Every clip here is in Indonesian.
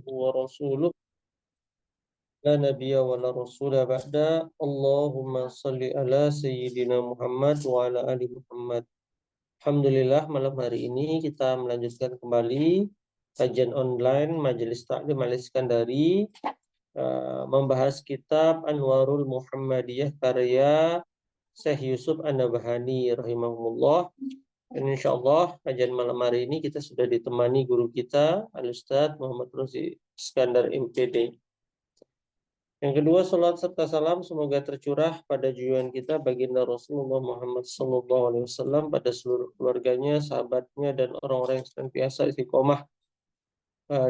ورسوله لا نبي ولا رسول بعد اللهم صل على سيدنا Muhammad wa ala ali Muhammad. Alhamdulillah, malam hari ini kita melanjutkan kembali kajian online Majelis Taklim Al-Iskandari, membahas kitab Anwarul Muhammadiyah karya Syekh Yusuf An-Nabhani rahimahullah. Dan insya Allah kajian malam hari ini kita sudah ditemani guru kita Al-Ustadz Muhammad Rozi Iskandar MPD. Yang kedua, salat serta salam semoga tercurah pada junjungan kita baginda Rasulullah Muhammad SAW, pada seluruh keluarganya, sahabatnya, dan orang-orang yang senantiasa istiqomah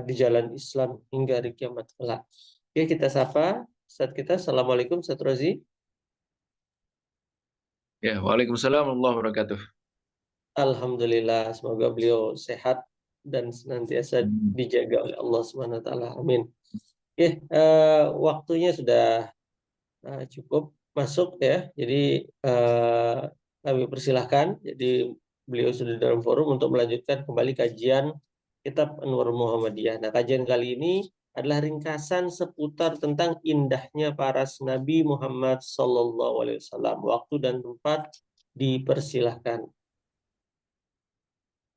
di jalan Islam hingga hari kiamat kelak. Oke, kita sapa Ustaz kita. Assalamualaikum Ustaz Rozi. Ya, waalaikumsalam warahmatullahi wabarakatuh. Alhamdulillah, semoga beliau sehat dan senantiasa dijaga oleh Allah Subhanahu wa taala. Amin. Oke, waktunya sudah cukup masuk ya. Jadi kami persilahkan. Jadi beliau sudah dalam forum untuk melanjutkan kembali kajian kitab Anwar Muhammadiyah. Nah, kajian kali ini adalah ringkasan seputar tentang indahnya paras Nabi Muhammad SAW. Waktu dan tempat dipersilahkan.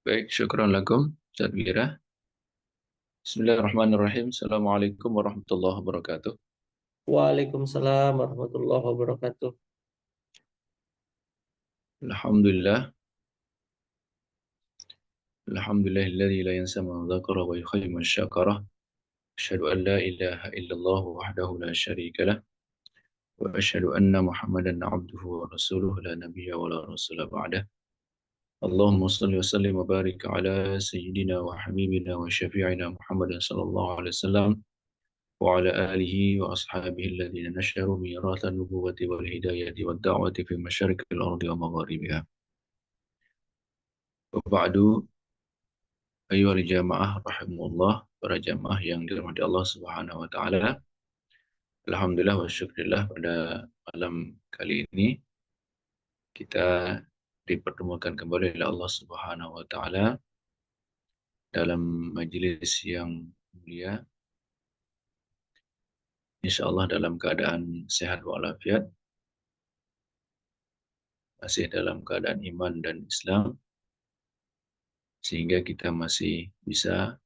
Baik, syukran lakum, Ustaz Wira. Bismillahirrahmanirrahim. Assalamualaikum warahmatullahi wabarakatuh. Waalaikumsalam warahmatullahi wabarakatuh. Alhamdulillah. Alhamdulillahilladzi la yansa man dzakara wa yukhayyi man syakara. Asyhadu an la ilaha illallah wahdahu la syarika lah. Wa asyhadu anna Muhammadan abduhu wa rasuluhu la nabiyya wa la rasula ba'dah. Allahumma salli wa sallim wa barik ala sayyidina wa habibina wa syafi'ina Muhammadin sallallahu alaihi wasallam وعلى آله وأصحابه الذين نشروا ميراث النبوة والهداية والدعوة في مشارق الأرض ومغاربها. وبعد أيها الجماعة رحمه الله, para jamaah yang dirahmati Allah Subhanahu wa taala. Alhamdulillah wa syukurillah, pada malam kali ini kita dipertemukan kembali oleh Allah Subhanahu wa taala dalam majelis yang mulia, insyaallah dalam keadaan sehat walafiat, masih dalam keadaan iman dan Islam, sehingga kita masih bisa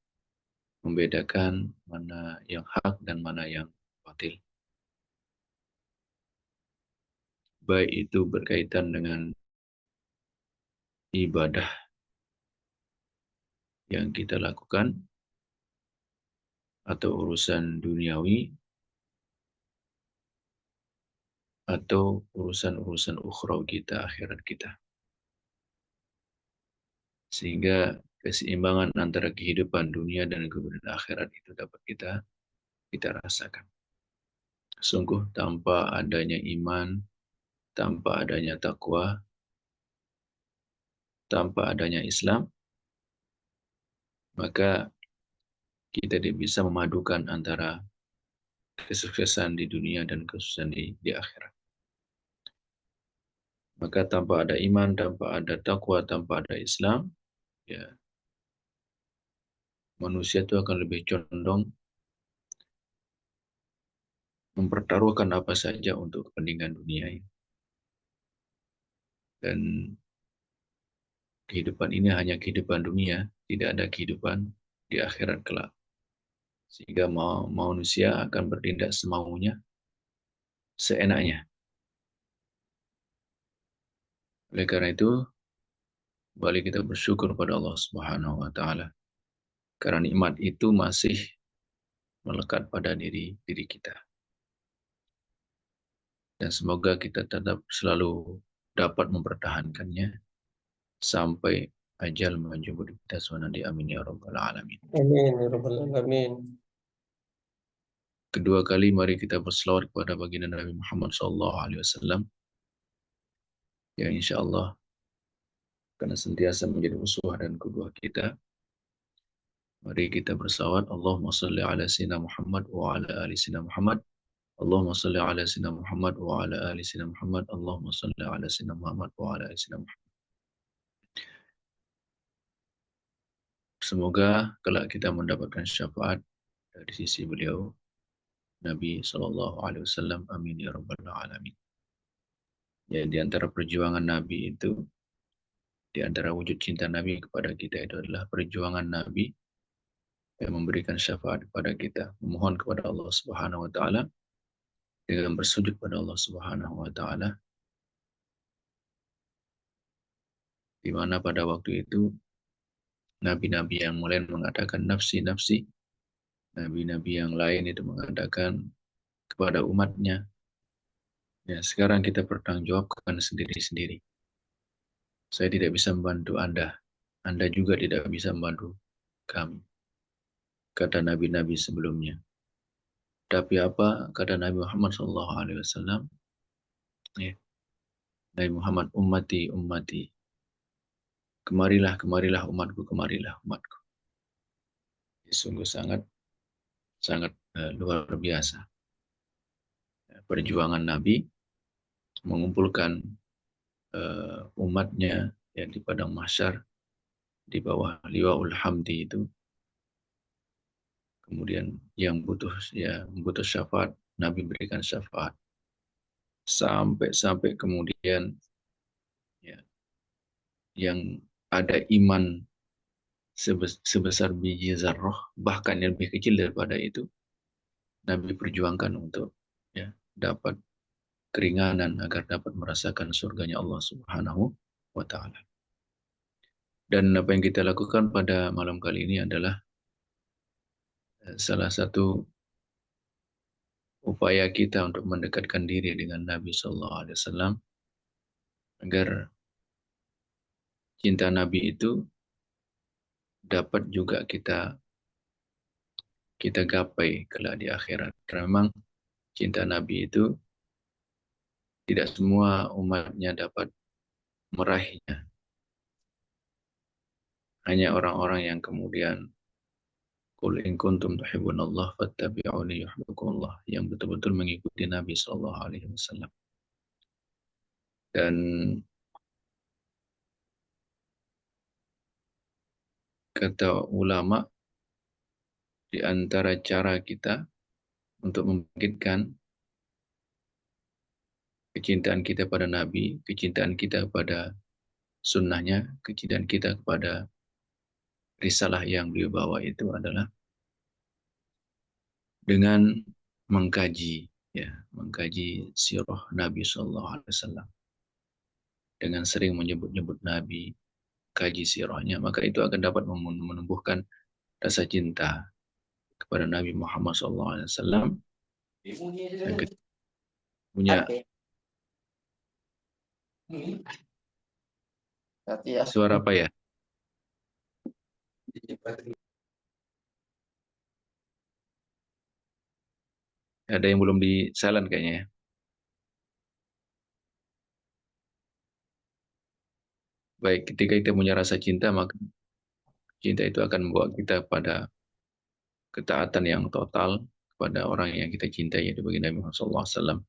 membedakan mana yang hak dan mana yang batil. Baik itu berkaitan dengan ibadah yang kita lakukan, atau urusan duniawi, atau urusan-urusan ukhrawi kita, akhirat kita. Sehingga keseimbangan antara kehidupan dunia dan kemudian akhirat itu dapat kita rasakan. Sungguh tanpa adanya iman, tanpa adanya takwa, tanpa adanya Islam, maka kita tidak bisa memadukan antara kesuksesan di dunia dan kesuksesan di akhirat. Maka tanpa ada iman, tanpa ada takwa, tanpa ada Islam, ya, manusia itu akan lebih condong mempertaruhkan apa saja untuk kepentingan dunia ini. Dan kehidupan ini hanya kehidupan dunia, tidak ada kehidupan di akhirat kelak. Sehingga manusia akan bertindak semaunya, seenaknya. Oleh karena itu, kembali kita bersyukur pada Allah Subhanahu wa taala, karena nikmat itu masih melekat pada diri kita. Dan semoga kita tetap selalu dapat mempertahankannya sampai ajal menjemput kita sunnah. Amin ya rabbal alamin. Amin ya rabbal alamin. Kedua kali mari kita berselawat kepada baginda Nabi Muhammad SAW, yang insya Allah karena sentiasa menjadi uswah dan qudwah kita. Mari kita berselawat, Allahumma salli ala sayyidina Muhammad wa ala ali sayyidina Muhammad. Allahumma salli ala sayyidina Muhammad wa ala ali sayyidina Muhammad. Allahumma salli ala sayyidina Muhammad wa ala ali sayyidina Muhammad. Semoga kelak kita mendapatkan syafaat dari sisi beliau Nabi Shallallahu Alaihi Wasallam. Amin ya rabbal alamin. Ya, di antara perjuangan Nabi itu, di antara wujud cinta Nabi kepada kita itu adalah perjuangan Nabi yang memberikan syafaat kepada kita, memohon kepada Allah Subhanahu wa taala dengan bersujud pada Allah Subhanahu wa taala, di mana pada waktu itu nabi-nabi yang mulai mengatakan nafsi-nafsi, nabi-nabi yang lain itu mengatakan kepada umatnya, ya sekarang kita bertanggung jawabkan sendiri-sendiri. Saya tidak bisa membantu Anda, Anda juga tidak bisa membantu kami, kata nabi-nabi sebelumnya. Tapi apa kata Nabi Muhammad SAW? Ya, Nabi Muhammad, ummati, ummati. Kemarilah, kemarilah umatku, kemarilah umatku. Ini sungguh sangat, sangat luar biasa. Perjuangan Nabi mengumpulkan umatnya yang di padang mahsyar di bawah liwaul hamdi itu. Kemudian yang butuh syafaat, Nabi berikan syafaat. Sampai kemudian ya, yang ada iman sebesar biji zarrah, bahkan yang lebih kecil daripada itu, Nabi perjuangkan untuk ya, dapat keringanan agar dapat merasakan surganya Allah Subhanahu wa taala. Dan apa yang kita lakukan pada malam kali ini adalah salah satu upaya kita untuk mendekatkan diri dengan Nabi Shallallahu Alaihi Wasallam agar cinta Nabi itu dapat juga kita gapai kelak di akhirat. Karena memang cinta Nabi itu tidak semua umatnya dapat meraihnya. Hanya orang-orang yang kemudian Qul in kuntum tuhibbunallah fattabi'uni yuhibbukumullah, yang betul-betul mengikuti Nabi Shallallahu Alaihi Wasallam. Dan kata ulama, di antara cara kita untuk membangkitkan kecintaan kita pada Nabi, kecintaan kita pada sunnahnya, kecintaan kita kepada risalah yang beliau bawa itu adalah dengan mengkaji, ya, mengkaji sirah Nabi Shallallahu Alaihi Wasallam. Dengan sering menyebut-nyebut Nabi, kaji sirahnya, maka itu akan dapat menumbuhkan rasa cinta kepada Nabi Muhammad SAW. Dan punya suara apa ya? Ada yang belum di silent kayaknya ya. Baik, ketika kita punya rasa cinta, maka cinta itu akan membawa kita pada ketaatan yang total kepada orang yang kita cintai, yaitu bagi Nabi Muhammad SAW.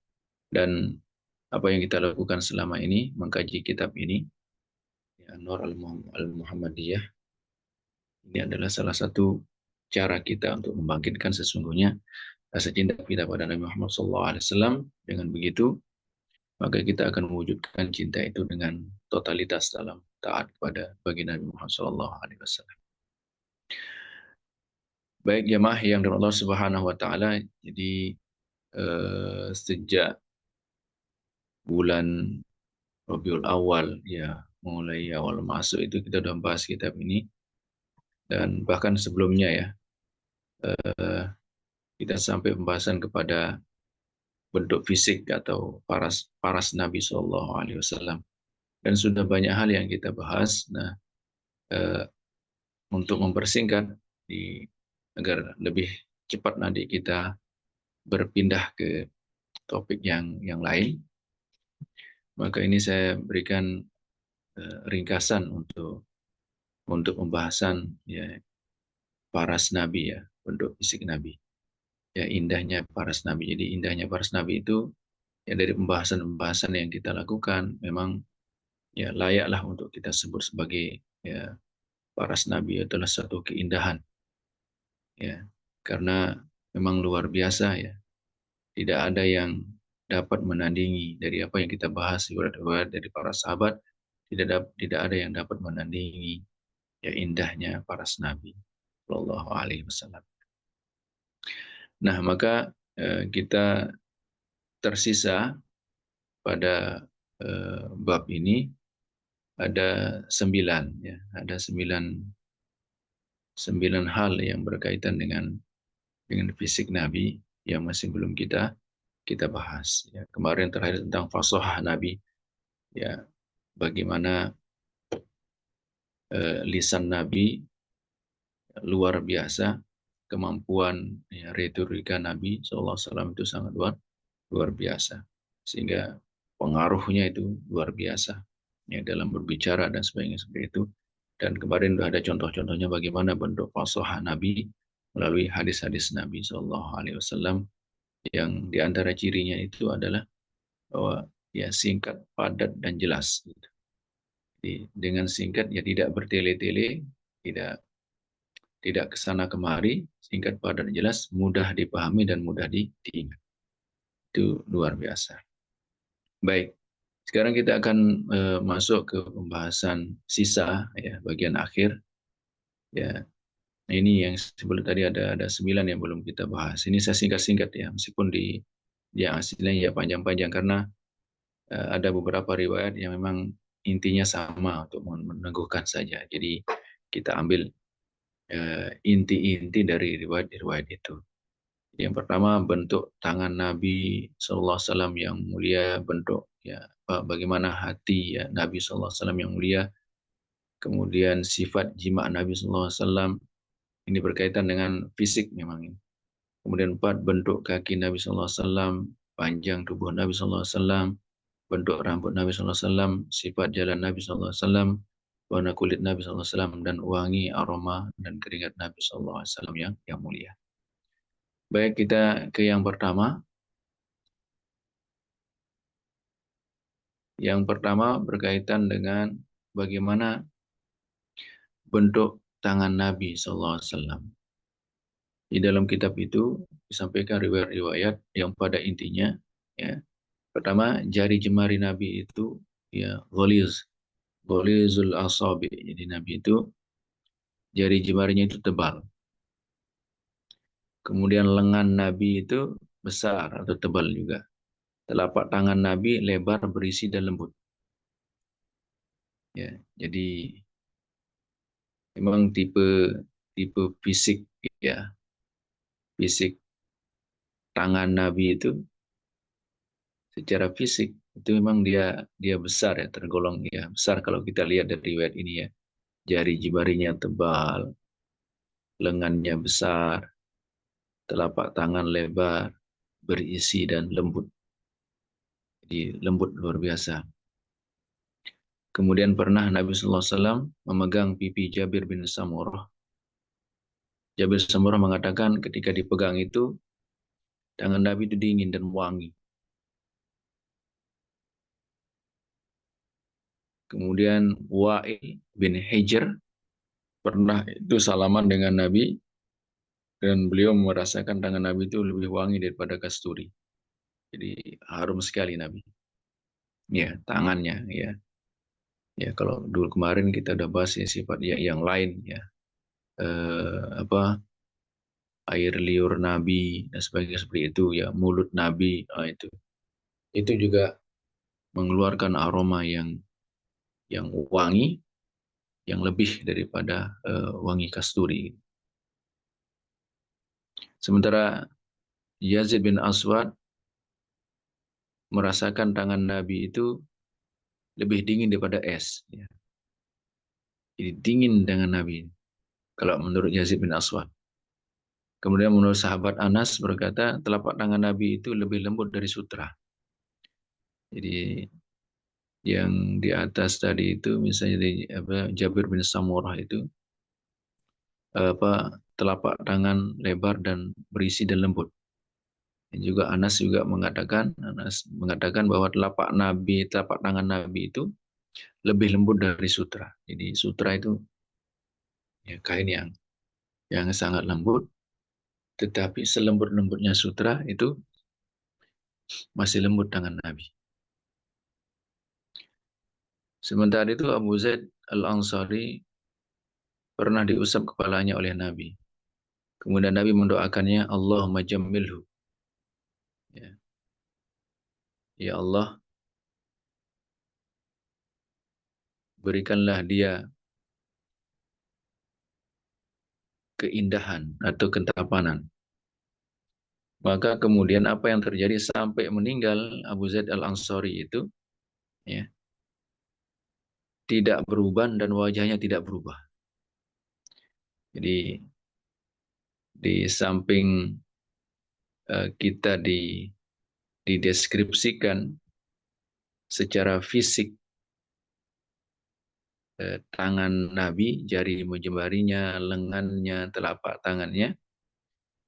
Dan apa yang kita lakukan selama ini, mengkaji kitab ini, ya, Nur Al-Muhammadiyah, ini adalah salah satu cara kita untuk membangkitkan sesungguhnya rasa cinta kita pada Nabi Muhammad SAW. Dengan begitu, maka kita akan mewujudkan cinta itu dengan totalitas dalam taat kepada bagi Nabi Muhammad SAW. Baik jemaah yang dirahmati Allah Subhanahu wa taala, jadi sejak bulan Rabiul Awal, ya mulai awal masuk itu kita sudah bahas kitab ini, dan bahkan sebelumnya ya kita sampai pembahasan kepada bentuk fisik atau paras Nabi Shallallahu Alaihi Wasallam, dan sudah banyak hal yang kita bahas. Nah, untuk mempersingkat agar lebih cepat nanti kita berpindah ke topik yang lain, maka ini saya berikan ringkasan untuk pembahasan ya paras Nabi, ya bentuk fisik Nabi, ya indahnya paras Nabi. Jadi indahnya paras Nabi itu ya dari pembahasan-pembahasan yang kita lakukan memang ya layaklah untuk kita sebut sebagai ya paras Nabi adalah satu keindahan, ya karena memang luar biasa ya. Tidak ada yang dapat menandingi dari apa yang kita bahas di riwayat dari para sahabat. Tidak ada yang dapat menandingi ya indahnya para nabi Shallallahu Alaihi Wasallam. Nah, maka kita tersisa pada bab ini ada 9 ya, ada 9 hal yang berkaitan dengan fisik Nabi yang masih belum kita bahas. Ya, kemarin terakhir tentang fasahah Nabi, ya bagaimana lisan Nabi luar biasa, kemampuan ya, retorika Nabi SAW itu sangat luar biasa, sehingga pengaruhnya itu luar biasa ya dalam berbicara dan sebagainya seperti itu. Dan kemarin sudah ada contoh-contohnya bagaimana bentuk fasahah Nabi melalui hadis-hadis Nabi SAW yang diantara cirinya itu adalah bahwa ya singkat, padat dan jelas. Jadi, dengan singkat ya tidak bertele-tele, tidak tidak kesana kemari, singkat, padat, jelas, mudah dipahami dan mudah diingat. Itu luar biasa. Baik, sekarang kita akan masuk ke pembahasan sisa ya bagian akhir. Ya, ini yang sebelum tadi ada 9 yang belum kita bahas. Ini saya singkat-singkat ya, meskipun di yang aslinya ya panjang-panjang karena ada beberapa riwayat yang memang intinya sama untuk meneguhkan saja. Jadi kita ambil inti-inti dari riwayat-riwayat itu. Yang pertama bentuk tangan Nabi Sallallahu Alaihi Wasallam yang mulia, bentuk ya bagaimana hati ya Nabi Sallallahu Alaihi Wasallam yang mulia, kemudian sifat jima Nabi Sallallahu Alaihi Wasallam ini berkaitan dengan fisik memang ini. Kemudian 4 bentuk kaki Nabi Sallallahu Alaihi Wasallam, panjang tubuh Nabi Sallallahu Alaihi Wasallam, bentuk rambut Nabi Sallallahu Alaihi Wasallam, sifat jalan Nabi Sallallahu Alaihi Wasallam, warna kulit Nabi Sallallahu Alaihi Wasallam dan wangi aroma dan keringat Nabi Sallallahu Alaihi Wasallam yang mulia. Baik, kita ke yang pertama. Yang pertama berkaitan dengan bagaimana bentuk tangan Nabi SAW. Di dalam kitab itu disampaikan riwayat-riwayat yang pada intinya, ya, pertama jari jemari Nabi itu ya gholizul asabi. Jadi Nabi itu jari jemarinya itu tebal. Kemudian lengan Nabi itu besar atau tebal juga. Telapak tangan Nabi lebar, berisi dan lembut. Ya, jadi memang tipe fisik ya, fisik tangan Nabi itu secara fisik itu memang dia besar ya, tergolong ya besar kalau kita lihat dari riwayat ini ya. Jari jemarinya tebal, lengannya besar, telapak tangan lebar, berisi dan lembut. Jadi lembut luar biasa. Kemudian pernah Nabi Sallallahu Alaihi Wasallam memegang pipi Jabir bin Samurah. Jabir bin Samurah mengatakan ketika dipegang itu tangan Nabi itu dingin dan wangi. Kemudian Wa'il bin Hijr pernah itu salaman dengan Nabi dan beliau merasakan tangan Nabi itu lebih wangi daripada kasturi. Jadi harum sekali Nabi. Ya, tangannya ya. Ya, kalau dulu kemarin kita udah bahas ya sifat ya, yang lain ya. Apa air liur Nabi dan sebagainya seperti itu ya, mulut Nabi itu. Itu juga mengeluarkan aroma yang wangi yang lebih daripada wangi kasturi. Sementara Yazid bin Aswad merasakan tangan Nabi itu lebih dingin daripada es. Ya. Jadi dingin dengan Nabi. Kalau menurut Yazid bin Aswad. Kemudian menurut sahabat Anas berkata, telapak tangan Nabi itu lebih lembut dari sutra. Jadi yang di atas tadi itu misalnya di Jabir bin Samurah itu telapak tangan lebar dan berisi dan lembut. Dan juga Anas mengatakan bahwa telapak tangan Nabi itu lebih lembut dari sutra. Jadi sutra itu ya kain yang sangat lembut, Tetapi selembut-lembutnya sutra itu masih lembut tangan Nabi. Sementara itu Abu Zaid Al-Ansari pernah diusap kepalanya oleh Nabi. Kemudian Nabi mendoakannya, Allahumma jammilhu. Ya, ya Allah, berikanlah dia keindahan atau ketampanan. Maka kemudian apa yang terjadi sampai meninggal Abu Zaid Al-Ansari itu ya, tidak berubah dan wajahnya tidak berubah. Jadi di samping kita dideskripsikan secara fisik tangan Nabi, jari jemarinya, lengannya, telapak tangannya.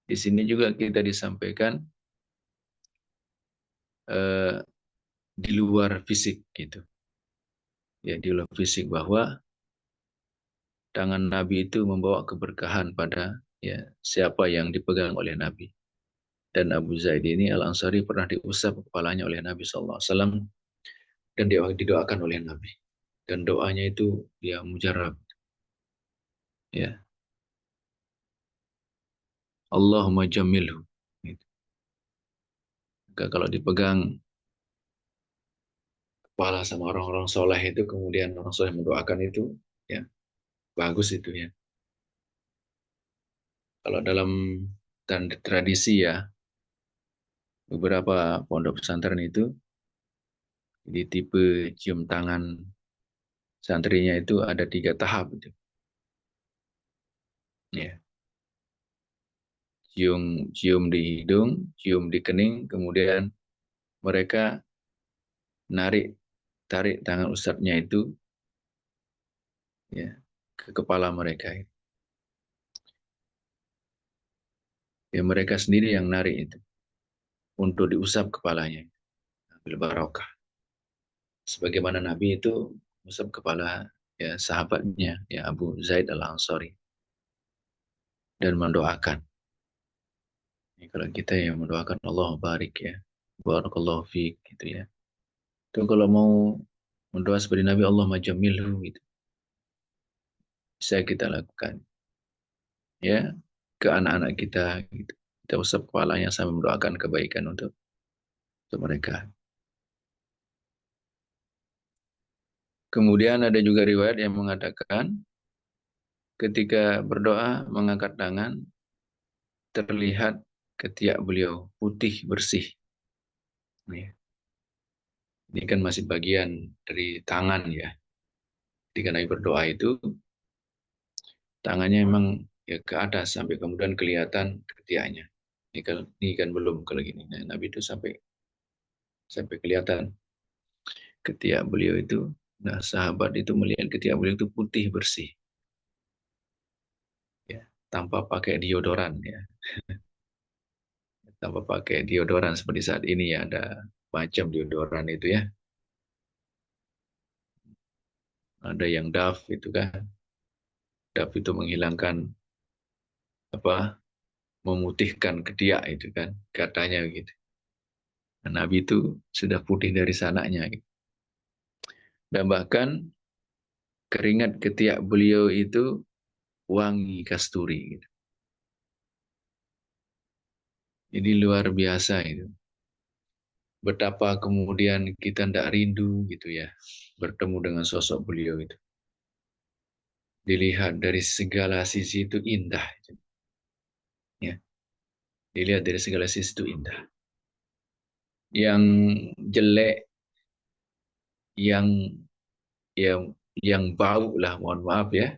Di sini juga kita disampaikan eh, di luar fisik gitu. Ya, di luar fisik bahwa tangan Nabi itu membawa keberkahan pada ya siapa yang dipegang oleh Nabi. Dan Abu Zaid ini Al-Ansari pernah diusap kepalanya oleh Nabi SAW dan didoakan oleh Nabi. Dan doanya itu ya mujarab. Ya, Allahumma jamilhu. Gitu. Maka kalau dipegang kepala sama orang-orang soleh itu, kemudian orang soleh mendoakan itu, ya bagus itu ya. Kalau dalam dan tradisi ya, beberapa pondok pesantren itu, di tipe cium tangan santrinya itu ada 3 tahap. Gitu. Ya. Cium, cium di hidung, cium di kening, kemudian mereka narik, tarik tangan ustadznya itu ya, ke kepala mereka. Ya mereka sendiri yang narik itu untuk diusap kepalanya. Ambil barokah. Sebagaimana Nabi itu usap kepala ya sahabatnya ya Abu Zaid Al-Ansari dan mendoakan. Ini kalau kita yang mendoakan Allah barik ya, barakallahu fiik gitu ya. Itu kalau mau mendoa seperti Nabi Allah majamilhu gitu, bisa kita lakukan ya ke anak-anak kita gitu. Kita usap kepalanya sambil mendoakan kebaikan untuk mereka. Kemudian ada juga riwayat yang mengatakan ketika berdoa mengangkat tangan terlihat ketiak beliau putih bersih. Ini kan masih bagian dari tangan ya. Ketika Nabi berdoa itu tangannya memang ya ke atas sampai kemudian kelihatan ketiaknya. Ini kan belum kalau gini. Nah, Nabi itu sampai kelihatan ketiak beliau itu. Nah, sahabat itu melihat ketiak beliau itu putih bersih, ya, tanpa pakai deodoran ya, tanpa pakai deodoran seperti saat ini ya ada macam deodoran itu ya, ada yang Dove itu kan, Dove itu menghilangkan apa, memutihkan ketiak itu kan, katanya begitu. Nah, Nabi itu sudah putih dari sananya, gitu. Dan bahkan keringat ketiak beliau itu wangi kasturi, gitu. Jadi luar biasa itu. Betapa kemudian kita tidak rindu gitu ya bertemu dengan sosok beliau itu. Dilihat dari segala sisi itu indah. Ya, dilihat dari segala sisi itu indah. Yang jelek, yang yang bau lah, mohon maaf ya.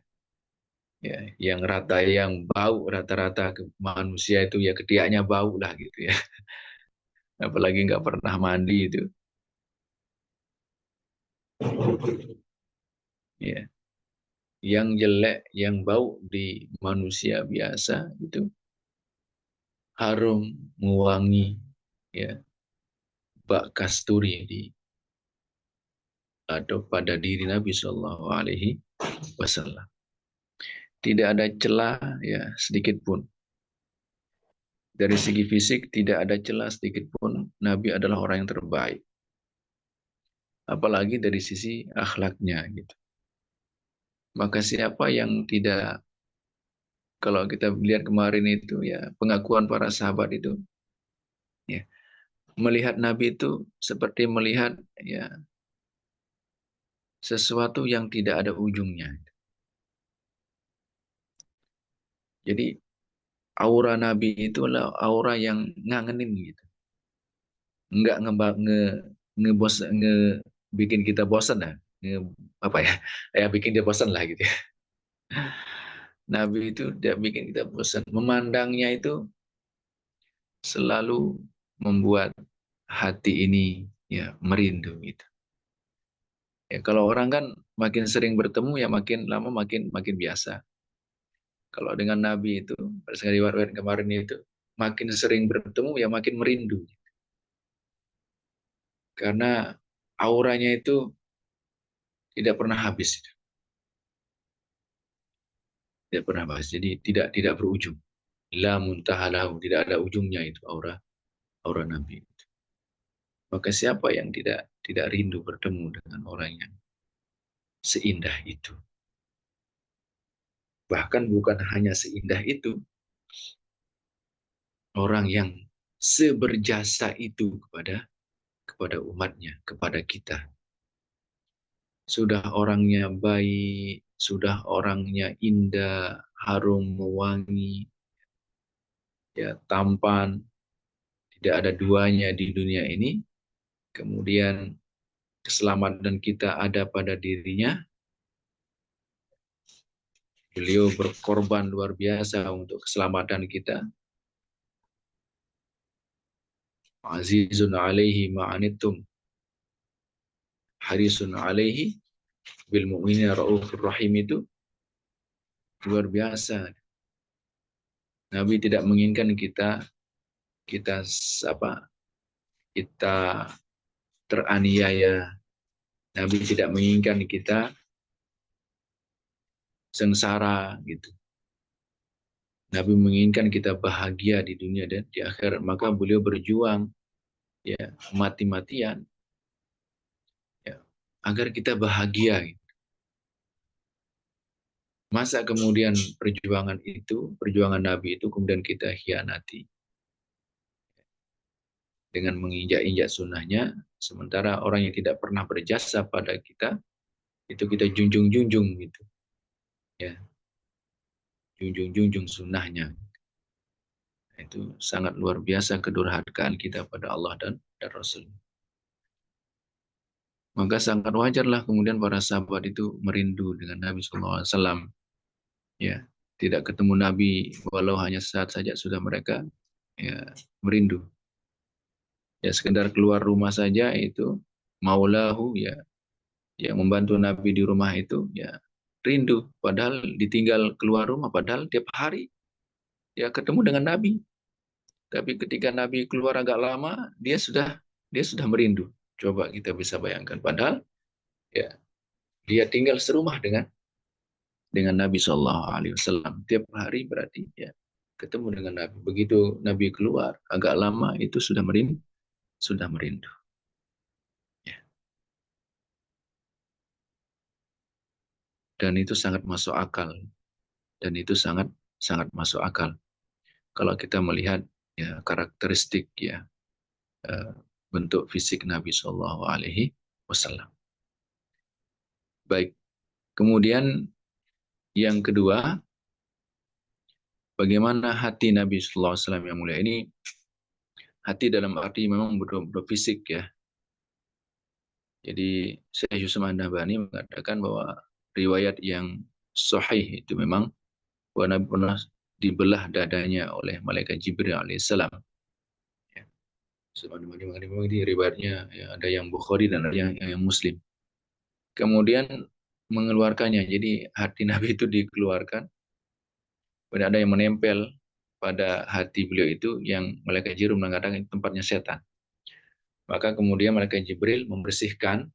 Ya, yang bau rata-rata ke manusia itu ya ketiaknya bau lah gitu ya. Apalagi nggak pernah mandi itu. Ya, yang jelek, yang bau di manusia biasa itu harum, mewangi, ya, bak kasturi atau pada diri Nabi Shallallahu Alaihi Wasallam. Tidak ada celah ya sedikit pun Dari segi fisik tidak ada celah sedikit pun Nabi adalah orang yang terbaik. Apalagi dari sisi akhlaknya gitu. Maka siapa yang tidak, kalau kita lihat kemarin itu ya pengakuan para sahabat itu ya, melihat Nabi itu seperti melihat ya sesuatu yang tidak ada ujungnya. Jadi aura Nabi itu adalah aura yang ngangenin gitu. Enggak ngebos bikin kita bosan lah. Apa ya? Ya bikin dia bosan lah gitu ya. Nabi itu tidak bikin kita bosan. Memandangnya itu selalu membuat hati ini ya merindu gitu. Ya, kalau orang kan makin sering bertemu ya makin lama makin makin biasa. Kalau dengan Nabi itu, pada riwayat kemarin itu, makin sering bertemu ya makin merindu. Karena auranya itu tidak pernah habis. Tidak pernah habis. Jadi tidak berujung. La muntahalahu, tidak ada ujungnya itu aura aura Nabi. Maka siapa yang tidak rindu bertemu dengan orang yang seindah itu? Bahkan bukan hanya seindah itu, orang yang seberjasa itu kepada umatnya, kepada kita. Sudah orangnya baik, sudah orangnya indah, harum, mewangi, ya tampan, tidak ada duanya di dunia ini. Kemudian keselamatan kita ada pada dirinya. Beliau berkorban luar biasa untuk keselamatan kita. Azizun alaihi ma'anittum, harisun alaihi bil mu'minina raufur rahim itu luar biasa. Nabi tidak menginginkan kita apa? Kita teraniaya. Nabi tidak menginginkan kita sengsara gitu. Nabi menginginkan kita bahagia di dunia dan di akhirat, maka beliau berjuang ya mati-matian ya agar kita bahagia. Masa kemudian perjuangan Nabi itu kemudian kita hianati dengan menginjak-injak sunnahnya, sementara orang yang tidak pernah berjasa pada kita itu kita junjung-junjung gitu, ya junjung-junjung sunnahnya. Itu sangat luar biasa kedurhakaan kita pada Allah dan Rasul. Maka sangat wajarlah kemudian para sahabat itu merindu dengan Nabi SAW. Ya, tidak ketemu Nabi walau hanya saat saja sudah mereka ya merindu. Ya sekedar keluar rumah saja itu maulahu ya yang membantu Nabi di rumah itu ya rindu. Padahal ditinggal keluar rumah, padahal tiap hari ya ketemu dengan Nabi. Tapi ketika Nabi keluar agak lama, dia sudah merindu. Coba kita bisa bayangkan. Padahal ya dia tinggal serumah dengan Nabi Shallallahu Alaihi Wasallam tiap hari berarti ya ketemu dengan Nabi. Begitu Nabi keluar agak lama itu sudah merindu. Ya. Dan itu sangat masuk akal. Dan itu sangat sangat masuk akal. Kalau kita melihat ya karakteristik ya eh, bentuk fisik Nabi Shallallahu Alaihi Wasallam. Baik. Kemudian yang kedua, bagaimana hati Nabi Shallallahu Alaihi Wasallam yang mulia ini? Hati dalam arti memang betul-betul fisik ya. Jadi Syekh Yusuf An-Nabhani mengatakan bahwa riwayat yang sahih itu memang bahwa Nabi pernah dibelah dadanya oleh malaikat Jibril alaihissalam. Ya. Memang di riwayatnya ya, ada yang Bukhari dan ada yang Muslim. Kemudian mengeluarkannya. Jadi hati Nabi itu dikeluarkan. Kemudian ada yang menempel pada hati beliau itu yang malaikat Jibril mengatakan itu tempatnya setan. Maka kemudian malaikat Jibril membersihkan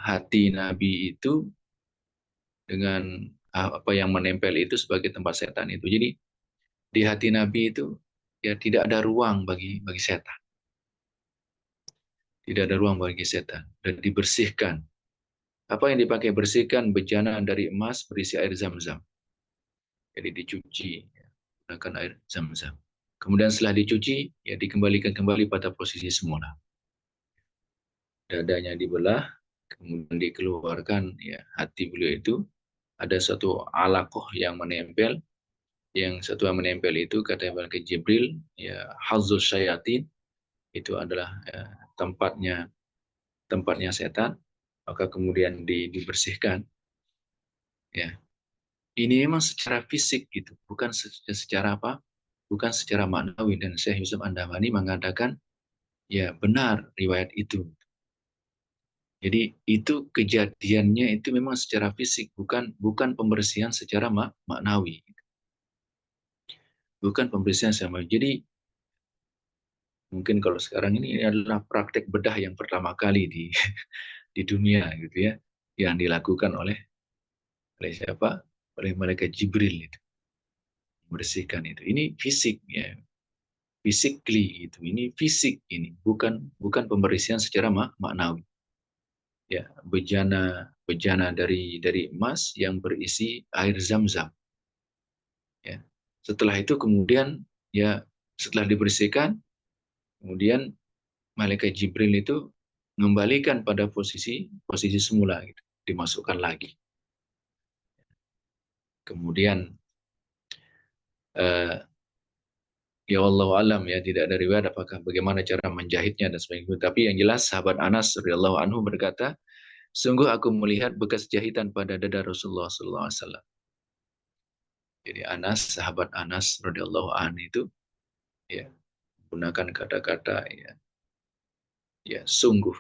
hati Nabi itu dengan apa yang menempel itu sebagai tempat setan itu. Jadi di hati Nabi itu ya tidak ada ruang bagi setan. Tidak ada ruang bagi setan dan dibersihkan. Apa yang dipakai bersihkan? Bejana dari emas berisi air zam-zam. Jadi dicuci ya, menggunakan air zam-zam. Kemudian setelah dicuci, ya dikembalikan kembali pada posisi semula. Dadanya dibelah, kemudian dikeluarkan ya hati beliau itu. Ada satu alakoh yang menempel, yang satu yang menempel itu kata Malaikat Jibril, ya hazus syayatin, itu adalah ya, tempatnya setan, maka kemudian dibersihkan. Ya, ini memang secara fisik gitu, bukan secara apa? Bukan secara maknawi. Dan Syekh Yusuf Andamani mengatakan, ya benar riwayat itu. Jadi itu kejadiannya itu memang secara fisik, bukan pembersihan secara maknawi. Bukan pembersihan sama. Jadi mungkin kalau sekarang ini adalah praktek bedah yang pertama kali di dunia gitu ya, yang dilakukan oleh siapa? Oleh malaikat Jibril itu, membersihkan itu. Ini fisik ya, physically itu. Ini fisik ini, bukan pembersihan secara maknawi. Ya, bejana dari emas yang berisi air zam-zam. Ya. Setelah itu kemudian ya setelah dibersihkan, kemudian malaikat Jibril itu mengembalikan pada posisi posisi semula gitu, dimasukkan lagi. Kemudian eh, ya Allah alam ya tidak ada riwayat apakah bagaimana cara menjahitnya dan sebagainya. Tapi yang jelas sahabat Anas radhiyallahu anhu berkata, sungguh aku melihat bekas jahitan pada dada Rasulullah sallallahu alaihi wasallam. Jadi Anas, sahabat Anas radhiyallahu anhu itu ya menggunakan kata-kata ya sungguh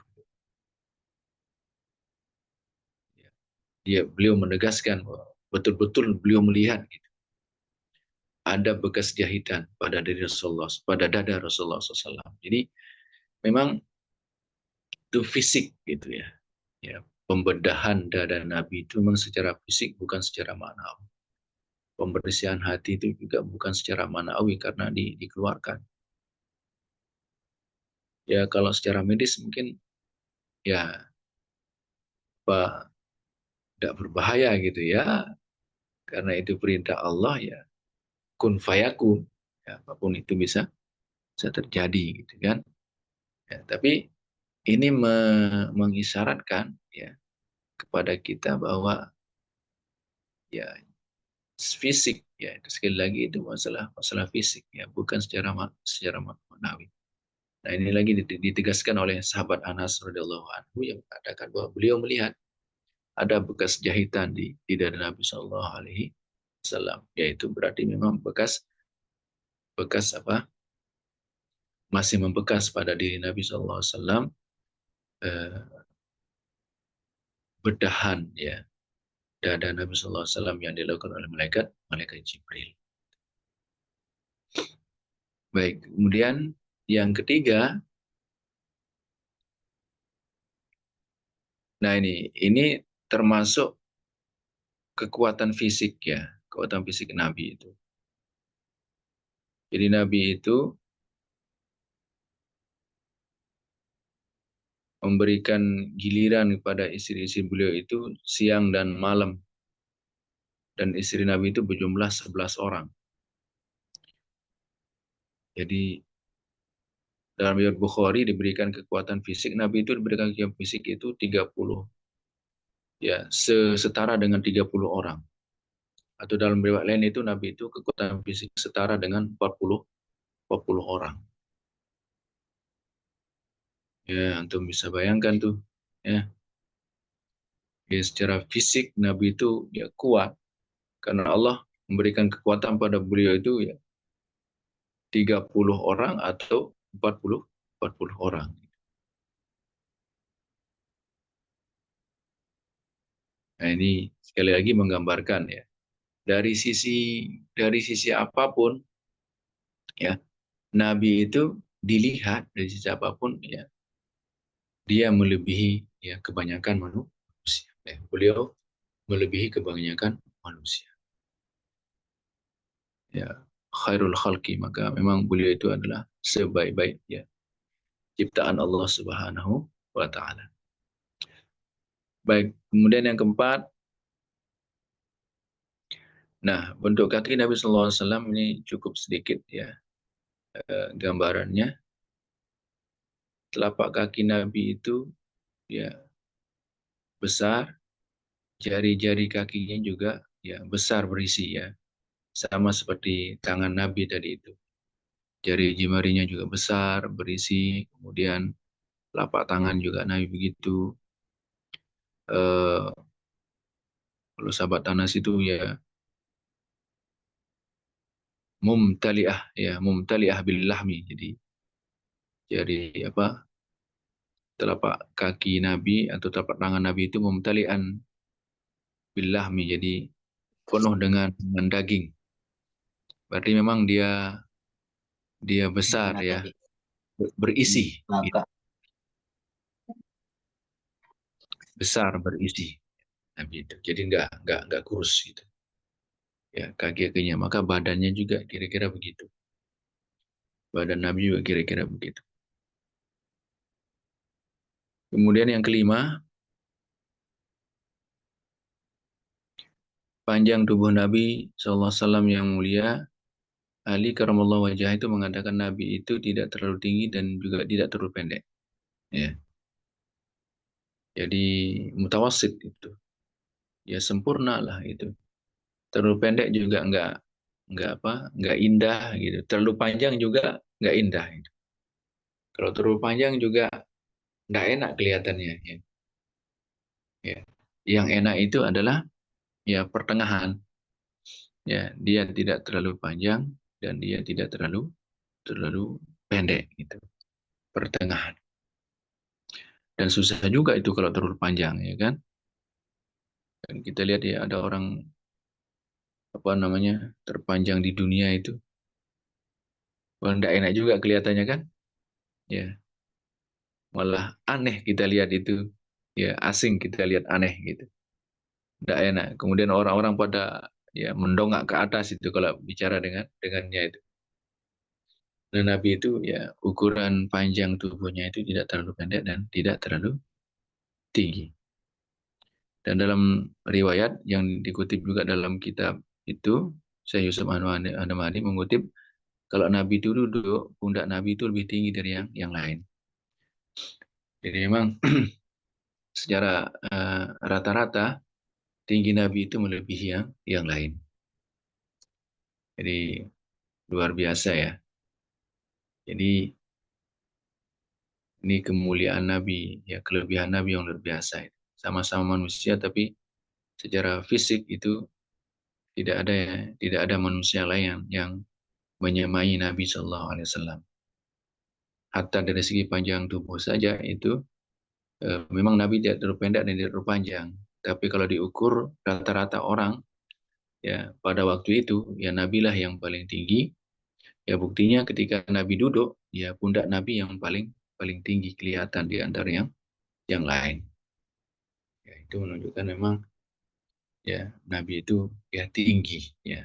ya, beliau menegaskan bahwa betul-betul beliau melihat gitu, ada bekas jahitan pada diri Rasulullah, pada dada Rasulullah SAW. Jadi memang itu fisik gitu ya. Ya, pembedahan dada Nabi itu memang secara fisik bukan secara maknawi. Pembersihan hati itu juga bukan secara maknawi karena dikeluarkan. Ya kalau secara medis mungkin ya apa tidak berbahaya gitu ya, karena itu perintah Allah ya kun fayakun. Ya, apapun itu bisa terjadi gitu kan. Ya, tapi ini mengisyaratkan ya kepada kita bahwa ya fisik ya itu sekali lagi itu masalah masalah fisik ya bukan secara maknawi. Nah ini lagi ditegaskan oleh sahabat Anas radhiyallahu anhu yang mengatakan bahwa beliau melihat ada bekas jahitan di dada Nabi Shallallahu Alaihi Wasallam, yaitu berarti memang bekas bekas apa masih membekas pada diri Nabi Shallallahu Alaihi Wasallam eh, bedahan ya dada Nabi Shallallahu Alaihi Wasallam yang dilakukan oleh malaikat Jibril. Baik, kemudian yang ketiga, nah ini termasuk kekuatan fisik ya, kekuatan fisik Nabi itu. Jadi Nabi itu memberikan giliran kepada istri-istri beliau itu siang dan malam. Dan istri Nabi itu berjumlah 11 orang. Jadi dalam riwayat Bukhari diberikan kekuatan fisik, Nabi itu diberikan kekuatan fisik itu 30, ya setara dengan 30 orang. Atau dalam riwayat lain itu Nabi itu kekuatan fisik setara dengan 40 orang. Ya, antum bisa bayangkan tuh. Ya, ya secara fisik Nabi itu ya kuat karena Allah memberikan kekuatan pada beliau itu ya 30 orang atau 40 orang. Nah, ini sekali lagi menggambarkan ya dari sisi apapun ya Nabi itu dilihat dari sisi apapun ya dia melebihi ya kebanyakan manusia. Beliau melebihi kebanyakan manusia. Ya, khairul khalqi, maka memang beliau itu adalah sebaik-baik ya ciptaan Allah Subhanahu wa taala. Baik, kemudian yang keempat, nah bentuk kaki Nabi sallallahu alaihi wasallam ini cukup sedikit ya gambarannya. Telapak kaki Nabi itu ya besar, jari-jari kakinya juga ya besar berisi ya, sama seperti tangan Nabi tadi itu. Jari jemarinya juga besar berisi, kemudian telapak tangan juga Nabi begitu. Eh, Kalau sahabat Anas itu ya mumtaliah bil lahmi. Jadi apa? Telapak kaki Nabi atau telapak tangan Nabi itu mumtalian bil lahmi. Jadi penuh dengan daging. Berarti memang dia dia besar Gimana ya, tadi? berisi, gitu. Maka Besar berisi Nabi itu. Jadi nggak kurus gitu. Ya kaki-kakinya, maka badannya juga kira-kira begitu. Badan Nabi juga kira-kira begitu. Kemudian yang kelima, panjang tubuh Nabi SAW yang mulia. Ali karamallahu wajah itu mengatakan Nabi itu tidak terlalu tinggi dan juga tidak terlalu pendek. Ya, jadi mutawasid itu. Ya sempurna lah itu. Terlalu pendek juga nggak indah gitu. Terlalu panjang juga nggak indah. Gitu. Kalau terlalu panjang juga nggak enak kelihatannya. Ya. Ya. Yang enak itu adalah ya pertengahan. Ya, dia tidak terlalu panjang dan dia tidak terlalu terlalu pendek gitu. Pertengahan. Dan susah juga itu kalau terlalu panjang ya kan. Dan kita lihat ya ada orang apa namanya terpanjang di dunia itu. Wah, nggak enak juga kelihatannya kan. Ya, malah aneh kita lihat itu. Ya, asing kita lihat aneh gitu. Nggak enak. Kemudian orang-orang pada ya mendongak ke atas itu kalau bicara dengannya itu. Dan Nabi itu ya ukuran panjang tubuhnya itu tidak terlalu pendek dan tidak terlalu tinggi. Dan dalam riwayat yang dikutip juga dalam kitab itu, saya Yusuf Anamani mengutip, kalau Nabi itu duduk, pundak Nabi itu lebih tinggi dari yang lain. Jadi memang secara rata-rata tinggi Nabi itu melebihi yang lain. Jadi luar biasa ya. Jadi ini kemuliaan Nabi, ya kelebihan Nabi yang luar biasa. Sama-sama manusia tapi secara fisik itu tidak ada manusia lain yang menyamai Nabi Shallallahu Alaihi Wasallam. Hatta dari segi panjang tubuh saja itu memang Nabi tidak terlalu pendek dan tidak terlalu panjang. Tapi kalau diukur rata-rata orang ya pada waktu itu ya Nabi lah yang paling tinggi. Ya buktinya ketika Nabi duduk ya pundak Nabi yang paling paling tinggi kelihatan di antara yang lain. Ya, itu menunjukkan memang ya Nabi itu ya tinggi ya.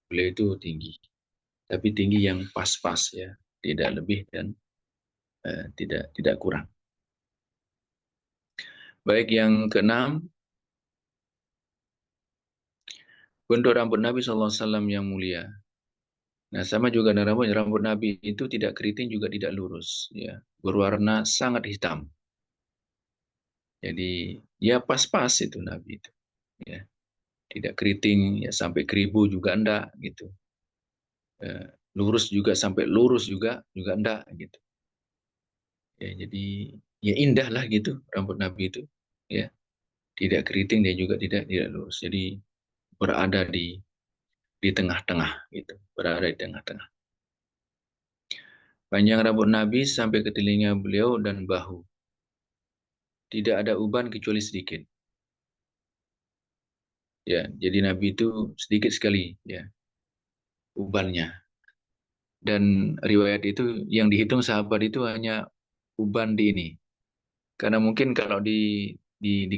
Beliau itu tinggi. Tapi tinggi yang pas-pas ya, tidak lebih dan tidak kurang. Baik yang keenam, bentuk rambut Nabi SAW yang mulia. Nah, sama juga dengan rambut Nabi itu tidak keriting juga tidak lurus, ya, berwarna sangat hitam. Jadi ya pas-pas itu Nabi itu, ya, tidak keriting, ya sampai keribu juga enggak gitu. Lurus juga sampai lurus juga enggak gitu. Ya, jadi ya indah lah gitu rambut Nabi itu, ya, tidak keriting dan juga tidak lurus. Jadi berada di tengah-tengah gitu, berada di tengah-tengah. Panjang rambut Nabi sampai ke telinga beliau dan bahu. Tidak ada uban kecuali sedikit. Ya, jadi Nabi itu sedikit sekali ya ubannya. Dan riwayat itu yang dihitung sahabat itu hanya uban di ini. Karena mungkin kalau di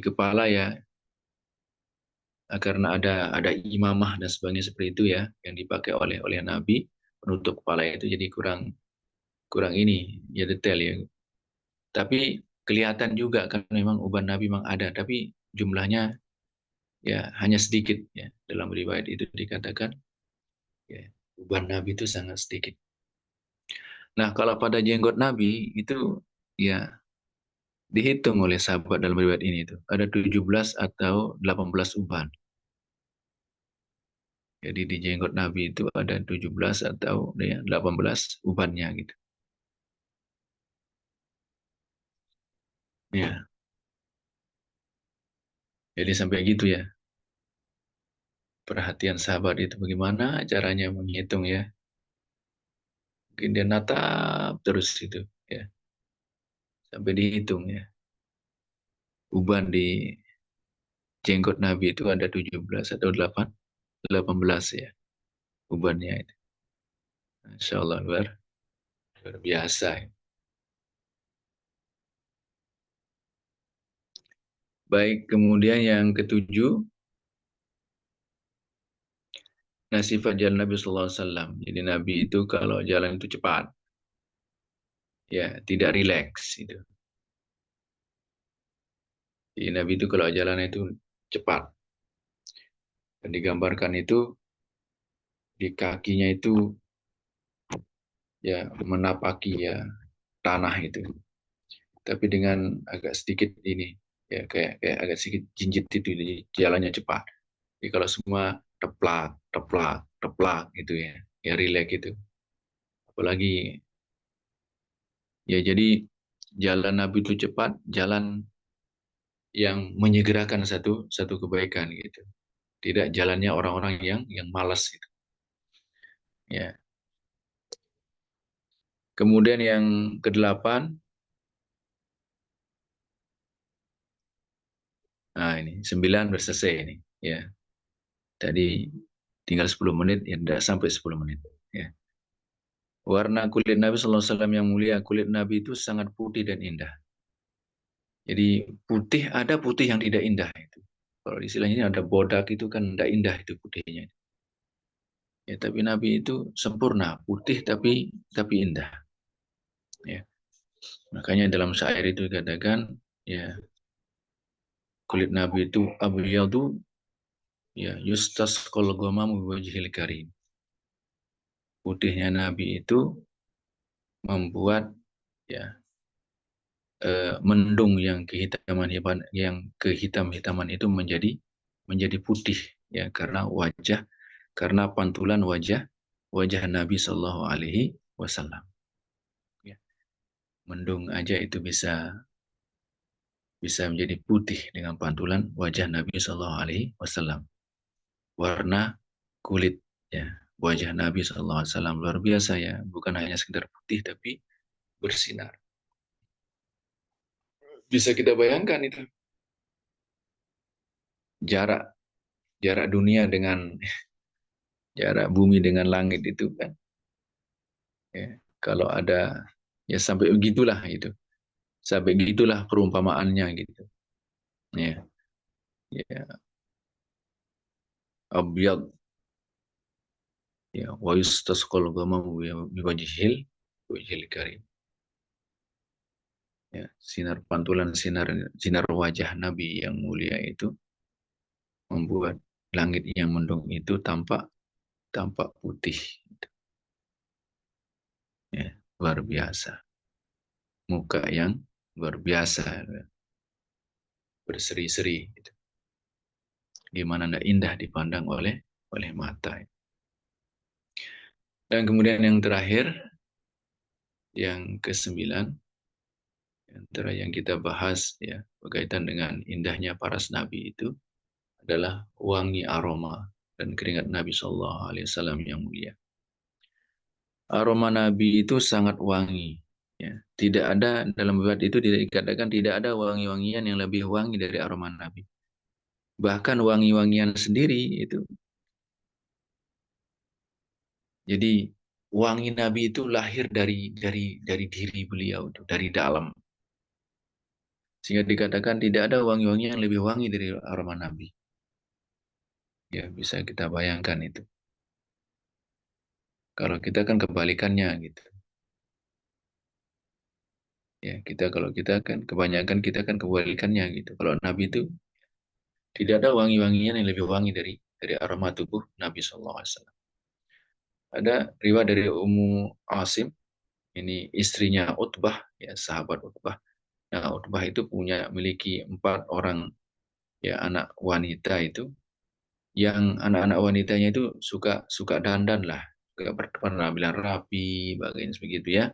kepala ya karena ada imamah dan sebagainya seperti itu ya yang dipakai oleh Nabi penutup kepala itu, jadi kurang kurang ini ya detail ya. Tapi kelihatan juga kan memang uban Nabi memang ada, tapi jumlahnya ya hanya sedikit ya. Dalam riwayat itu dikatakan ya uban Nabi itu sangat sedikit. Nah, kalau pada jenggot Nabi itu ya dihitung oleh sahabat dalam riwayat ini itu ada 17 atau 18 uban. Jadi di jenggot Nabi itu ada 17 atau ya, 18 ubannya gitu. Ya, jadi sampai gitu ya. Perhatian sahabat itu bagaimana caranya menghitung ya. Mungkin dia natap terus itu ya. Sampai dihitung ya. Uban di jenggot Nabi itu ada 17 atau 18 ya ubannya itu. Insya Allah luar biasa. Ya. Baik, kemudian yang ketujuh, nah sifat jalan Nabi Sallallahu Alaihi Wasallam. Jadi Nabi itu kalau jalan itu cepat, ya tidak rileks itu. Jadi Nabi itu kalau jalan itu cepat. Dan digambarkan itu di kakinya itu ya menapaki ya tanah itu. Tapi dengan agak sedikit ini ya kayak agak sedikit jinjit itu, jadi jalannya cepat. Jadi kalau semua teplak, teplak, teplak gitu ya, ya rileks itu. Apalagi ya jadi jalan Nabi itu cepat, jalan yang menyegerakan satu satu kebaikan gitu. Tidak jalannya orang-orang yang malas gitu. Ya. Kemudian yang kedelapan, nah ini 9 udah selesai ini. Ya, tadi tinggal 10 menit, ya tidak sampai 10 menit. Ya. Warna kulit Nabi SAW yang mulia, kulit Nabi itu sangat putih dan indah. Jadi putih, ada putih yang tidak indah itu. Kalau istilahnya ini ada bodak itu kan tidak indah itu putihnya. Ya, tapi Nabi itu sempurna, putih tapi indah. Ya. Makanya dalam syair itu dikatakan ya kulit Nabi itu abyadu ya yustasqal ghamamu biwajhil karim. Putihnya Nabi itu membuat ya mendung yang kehitam-hitaman itu menjadi putih ya karena pantulan wajah Nabi Shallallahu Alaihi Wasallam. Ya. Mendung aja itu bisa menjadi putih dengan pantulan wajah Nabi Shallallahu Alaihi Wasallam. Warna kulit ya wajah Nabi Shallallahu Alaihi Wasallam luar biasa ya, bukan hanya sekedar putih tapi bersinar. Bisa kita bayangkan itu jarak jarak dunia dengan jarak bumi dengan langit itu kan. Ya, kalau ada ya sampai begitulah itu. Sampai begitulah perumpamaannya gitu. Ya, ya abyad ya wa yustasqal ghamamu biwajhil karim. Ya, sinar pantulan sinar sinar wajah Nabi yang mulia itu membuat langit yang mendung itu tampak tampak putih. Ya, luar biasa. Muka yang luar biasa, berseri-seri. Gitu. Gimana tidak indah dipandang oleh mata. Dan kemudian yang terakhir, yang kesembilan, antara yang kita bahas ya berkaitan dengan indahnya paras Nabi itu adalah wangi aroma dan keringat Nabi Shallallahu Alaihi Wasallam yang mulia. Aroma Nabi itu sangat wangi. Ya. Tidak ada dalam riwayat itu tidak dikatakan tidak ada wangi-wangian yang lebih wangi dari aroma Nabi. Bahkan wangi-wangian sendiri itu. Jadi wangi Nabi itu lahir dari diri beliau itu, dari dalam. Sehingga dikatakan tidak ada wangi-wangi yang lebih wangi dari aroma Nabi. Ya, bisa kita bayangkan itu. Kalau kita kan kebalikannya gitu. Ya, kalau kita kan kebanyakan kita kan kebalikannya gitu. Kalau Nabi itu tidak ada wangi-wangian yang lebih wangi dari aroma tubuh Nabi Shallallahu Alaihi Wasallam. Ada riwayat dari Ummu Asim, ini istrinya Utbah, ya sahabat Utbah. Nah, Utbah itu miliki 4 orang ya anak wanita itu, yang anak-anak wanitanya itu suka suka dandan lah, suka berpenampilan rapi, bagian begitu ya.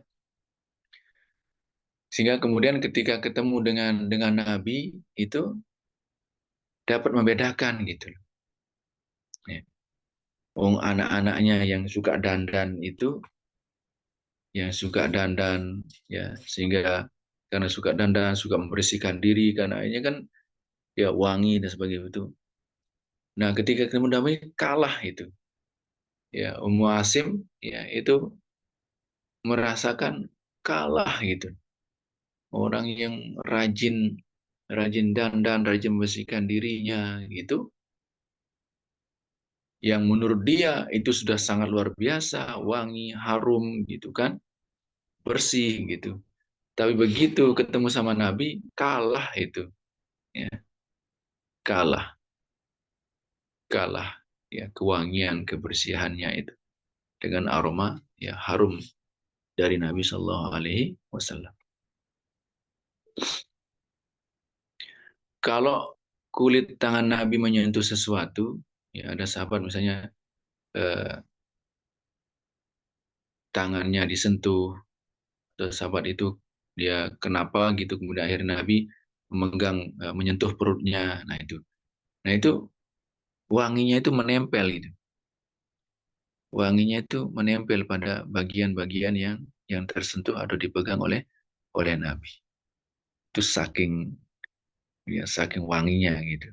Sehingga kemudian ketika ketemu dengan Nabi itu dapat membedakan gitu. Ya. Anak-anaknya yang suka dandan ya, sehingga karena suka dandan, suka membersihkan diri karena ini kan ya wangi dan sebagainya itu. Nah, ketika ketemu Nabi kalah itu. Ya, Ummu Asim ya itu merasakan kalah gitu. Orang yang rajin rajin dandan, rajin membersihkan dirinya gitu, yang menurut dia itu sudah sangat luar biasa, wangi, harum gitu kan, bersih gitu. Tapi begitu ketemu sama Nabi, kalah itu, ya, kalah, kalah, ya, kewangian, kebersihannya itu dengan aroma ya harum dari Nabi Shallallahu Alaihi Wasallam. Kalau kulit tangan Nabi menyentuh sesuatu, ya ada sahabat misalnya eh, tangannya disentuh, atau sahabat itu dia kenapa gitu, kemudian akhirnya Nabi memegang, menyentuh perutnya, nah itu wanginya itu menempel gitu, wanginya itu menempel pada bagian-bagian yang tersentuh atau dipegang oleh Nabi. Itu saking wanginya gitu.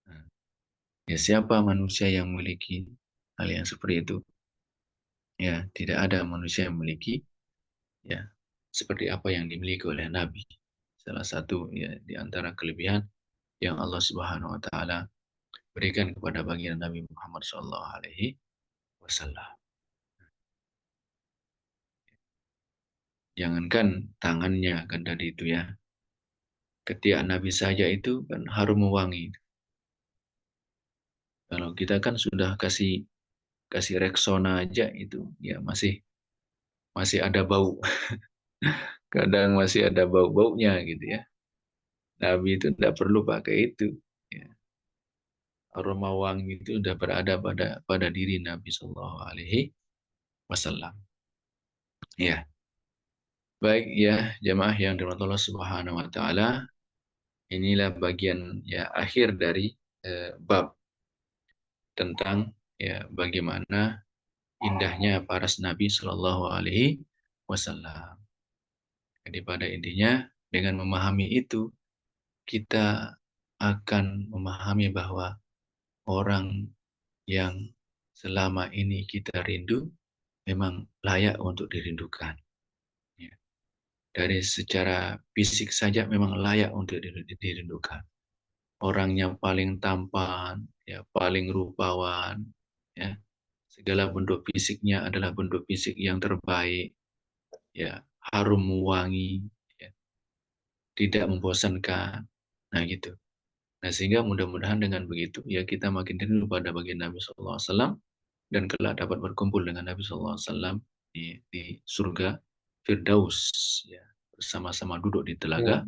Nah, ya siapa manusia yang memiliki hal yang seperti itu? Ya, tidak ada manusia yang memiliki ya seperti apa yang dimiliki oleh Nabi. Salah satu ya di antara kelebihan yang Allah Subhanahu wa taala berikan kepada baginda Nabi Muhammad sallallahu alaihi wasallam. Jangankan tangannya kan tadi itu ya. Ketiak Nabi saja itu kan harum wangi. Kalau kita kan sudah kasih kasih Rexona aja itu ya masih masih ada bau. Kadang masih ada bau-baunya gitu ya. Nabi itu tidak perlu pakai itu. Ya. Aroma wangi itu sudah berada pada diri Nabi Shallallahu Alaihi Wasallam. Ya, baik ya jemaah yang dirahmati Allah Subhanahu Wa Taala. Inilah bagian ya akhir dari bab tentang ya bagaimana indahnya paras Nabi Shallallahu Alaihi Wasallam. Jadi pada intinya dengan memahami itu kita akan memahami bahwa orang yang selama ini kita rindu memang layak untuk dirindukan. Ya. Dari secara fisik saja memang layak untuk dirindukan. Orangnya paling tampan, ya paling rupawan, ya segala bentuk fisiknya adalah bentuk fisik yang terbaik, ya harum wangi, ya, tidak membosankan. Nah gitu. Nah sehingga mudah-mudahan dengan begitu ya kita makin rindu pada baginda Nabi Sallallahu Alaihi Wasallam dan kelak dapat berkumpul dengan Nabi Sallallahu Alaihi Wasallam di surga Firdaus, ya bersama-sama duduk di telaga.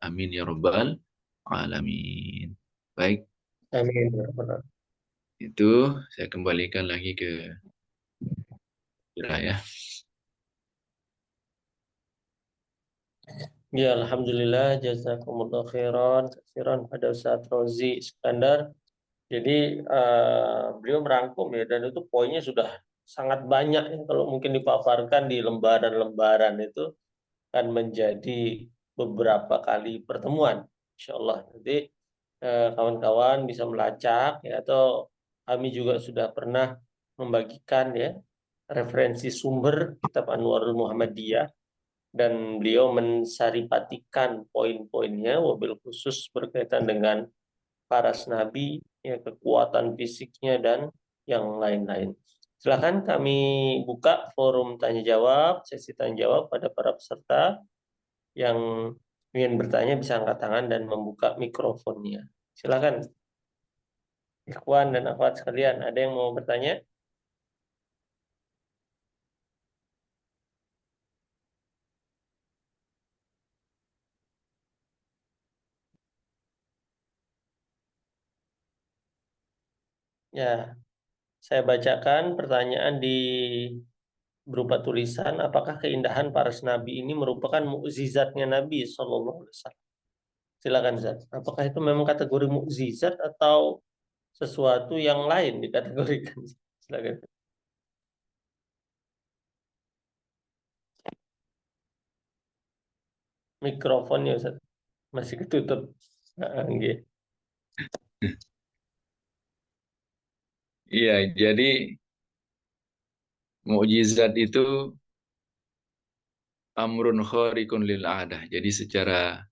Amin ya robbal alamin. Baik, Amin. Ya Rabbal. itu saya kembalikan lagi ke Ira ya. Ya, Alhamdulillah, jazakumullah khairan, khairan pada Ustaz Rozi Iskandar. Jadi beliau merangkum ya, dan itu poinnya sudah sangat banyak ya, kalau mungkin dipaparkan di lembaran-lembaran itu akan menjadi beberapa kali pertemuan, insya Allah. Nanti kawan-kawan bisa melacak ya, atau kami juga sudah pernah membagikan ya referensi sumber kitab Anwarul Muhammadiyah dan beliau mensaripatikan poin-poinnya, wabil khusus berkaitan dengan paras Nabi, ya, kekuatan fisiknya dan yang lain-lain. Silakan kami buka forum tanya jawab, sesi tanya jawab pada para peserta yang ingin bertanya bisa angkat tangan dan membuka mikrofonnya. Silakan, ikhwan dan akhwat sekalian, ada yang mau bertanya? Ya, saya bacakan pertanyaan berupa tulisan. Apakah keindahan paras Nabi ini merupakan mukjizatnya Nabi Shallallahu Alaihi Wasallam? Silakan Zat. Apakah itu memang kategori mukjizat atau sesuatu yang lain dikategorikan? Silakan. Mikrofonnya Ustaz masih ketutup. Ah, nggih. Iya, jadi mukjizat itu amrun khariqun lil adah. Jadi secara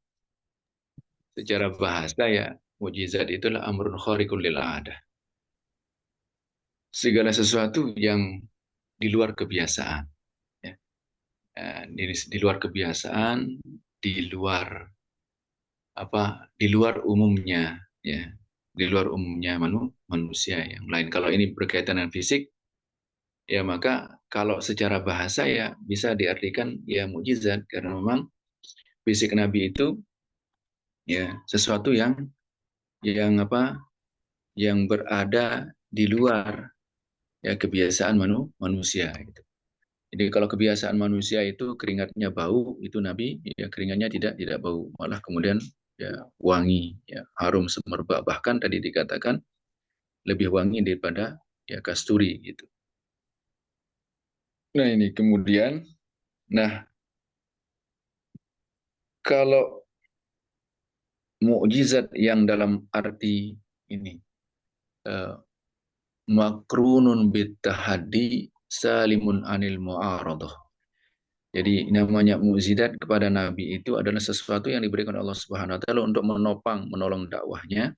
bahasa ya, mukjizat itulah amrun khariqun lil adah. Segala sesuatu yang di luar kebiasaan, ya. Di luar kebiasaan, di luar di luar umumnya, ya, di luar umumnya manusia yang lain. Kalau ini berkaitan dengan fisik, ya maka kalau secara bahasa ya bisa diartikan ya mukjizat karena memang fisik Nabi itu ya sesuatu yang yang berada di luar ya kebiasaan manusia gitu. Jadi kalau kebiasaan manusia itu keringatnya bau, itu Nabi ya keringatnya tidak bau, malah kemudian ya wangi, ya harum semerbak, bahkan tadi dikatakan lebih wangi daripada ya kasturi gitu. Nah ini kemudian, nah kalau mukjizat yang dalam arti ini eh, makrunun bitahadi salimun anil mu'aradah. Jadi namanya mukjizat kepada Nabi itu adalah sesuatu yang diberikan Allah Subhanahu wa taala untuk menopang, menolong dakwahnya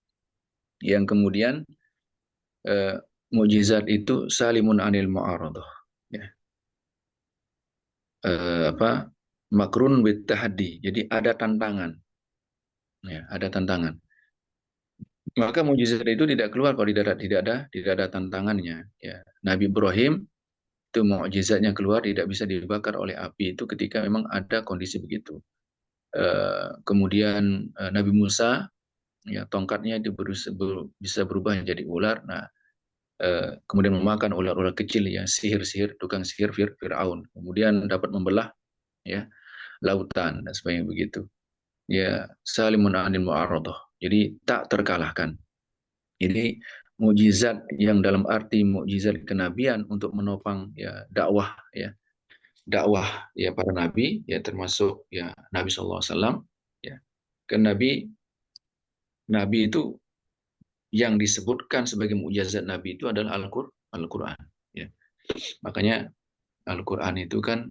yang kemudian eh, mukjizat itu salimun anil mu'aradah. Ya. Makrun bit tahaddi. Jadi ada tantangan. Ya, ada tantangan. Maka mukjizat itu tidak keluar kalau tidak ada tantangannya. Ya. Nabi Ibrahim itu mukjizatnya keluar tidak bisa dibakar oleh api itu ketika memang ada kondisi begitu. Kemudian Nabi Musa ya tongkatnya itu bisa berubah menjadi ular. Nah, kemudian memakan ular-ular kecil ya sihir-sihir tukang sihir Firaun. Kemudian dapat membelah ya lautan dan sebagainya begitu. Ya salimun anil mu'aradah. Jadi tak terkalahkan. Jadi mukjizat yang dalam arti mukjizat kenabian untuk menopang dakwah ya para nabi ya termasuk ya Nabi SAW ya kan nabi itu yang disebutkan sebagai mukjizat nabi itu adalah Al-Qur'an ya. Makanya Al-Qur'an itu kan